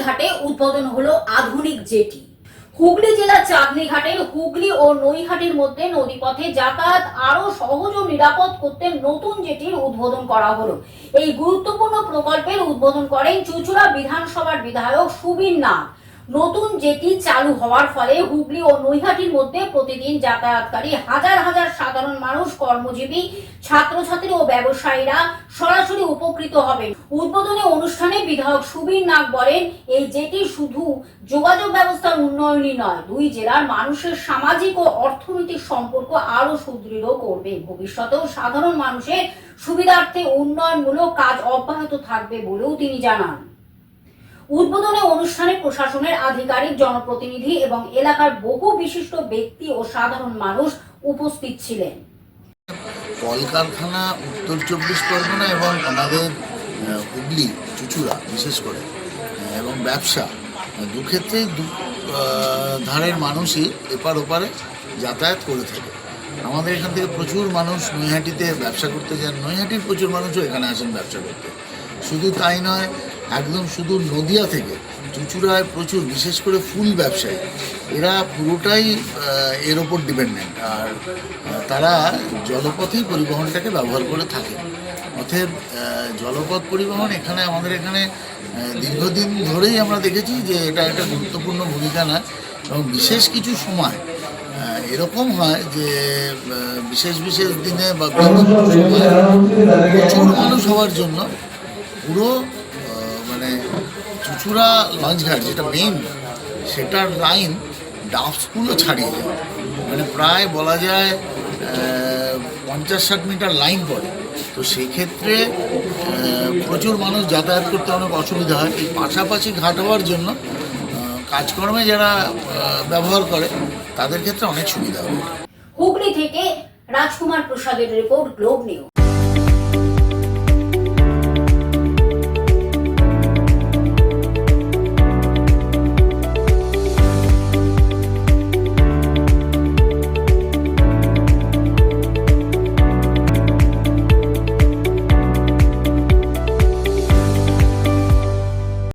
ঘাটে উদ্বোধন হলো আধুনিক জেটি। হুগলি জেলার চাঁদনী ঘাটের হুগলি ও নৈহাটির মধ্যে নদীপথে যাতায়াত আরো সহজ ও নিরাপদ করতে নতুন জেটির উদ্বোধন করা হলো। এই গুরুত্বপূর্ণ প্রকল্পের উদ্বোধন করেন চুঁচুড়া বিধানসভার বিধায়ক সুবীর নাথ। নতুন জেটি চালু হওয়ার ফলে হুগলি ও নৈহাটির মধ্যে প্রতিদিন যাতায়াতকারী হাজার হাজার সাধারণ মানুষ, কর্মজীবী, ছাত্রছাত্রী ও ব্যবসায়ীরা সরাসরি উপকৃত হবেন। উদ্বোধনী অনুষ্ঠানে বিধায়ক সুবীর নাথ বলেন, এই জেটি শুধু যোগাযোগ ব্যবস্থার উন্নয়নই নয়, দুই জেলার মানুষের সামাজিক ও অর্থনৈতিক সম্পর্ক আরো সুদৃঢ় করবে। ভবিষ্যতেও সাধারণ মানুষের সুবিধার্থে উন্নয়নমূলক কাজ অব্যাহত থাকবে বলেও তিনি জানান। উদ্বোধনী অনুষ্ঠানে প্রশাসনের আধিকারিক, জনপ্রতিনিধি এবং এলাকার বহু বিশিষ্ট ব্যক্তি ও সাধারণ মানুষ উপস্থিত ছিলেন। কলকারখানা উত্তর 24 পরগনা এবং আমাদের হুগলি চুঁচুড়া বিশেষ করে এবং ব্যবসা দুক্ষেত্রেই ধারের মানুষই এপার ওপারে যাতায়াত করে থাকে। আমাদের এখান থেকে প্রচুর মানুষ নৈহাটিতে ব্যবসা করতে যান, নৈহাটির প্রচুর মানুষও এখানে আসেন ব্যবসা করতে। শুধু তাই নয়, একদম শুধু নদিয়া থেকে চুঁচুড়ায় প্রচুর, বিশেষ করে ফুল ব্যবসায়ী, এরা পুরোটাই এর ওপর ডিপেন্ডেন্ট, আর তারা জলপথেই পরিবহনটাকে ব্যবহার করে থাকে। অতএব জলপথ পরিবহন এখানে আমাদের এখানে দীর্ঘদিন ধরেই আমরা দেখেছি যে এটা একটা গুরুত্বপূর্ণ ভূমিকা নেয়। এবং বিশেষ কিছু সময় এরকম হয় যে বিশেষ বিশেষ দিনে বা প্রচুর মানুষ হওয়ার জন্য পুরো মানে চুঁচুড়া লঞ্চঘাট যেটা মেইন, সেটার লাইন ডাফস্কুলও ছাড়িয়ে যায়। মানে প্রায় বলা যায় 50-60 মিটার লাইন পড়ে। তো সেক্ষেত্রে প্রচুর মানুষ যাতায়াত করতে অনেক অসুবিধা হয়। এই পাশাপাশি ঘাট হওয়ার জন্য কাজকর্মে যারা ব্যবহার করে তাদের ক্ষেত্রে অনেক সুবিধা হয়। হুগলি থেকে রাজকুমার প্রসাদের রিপোর্ট, গ্লোব নিউজ।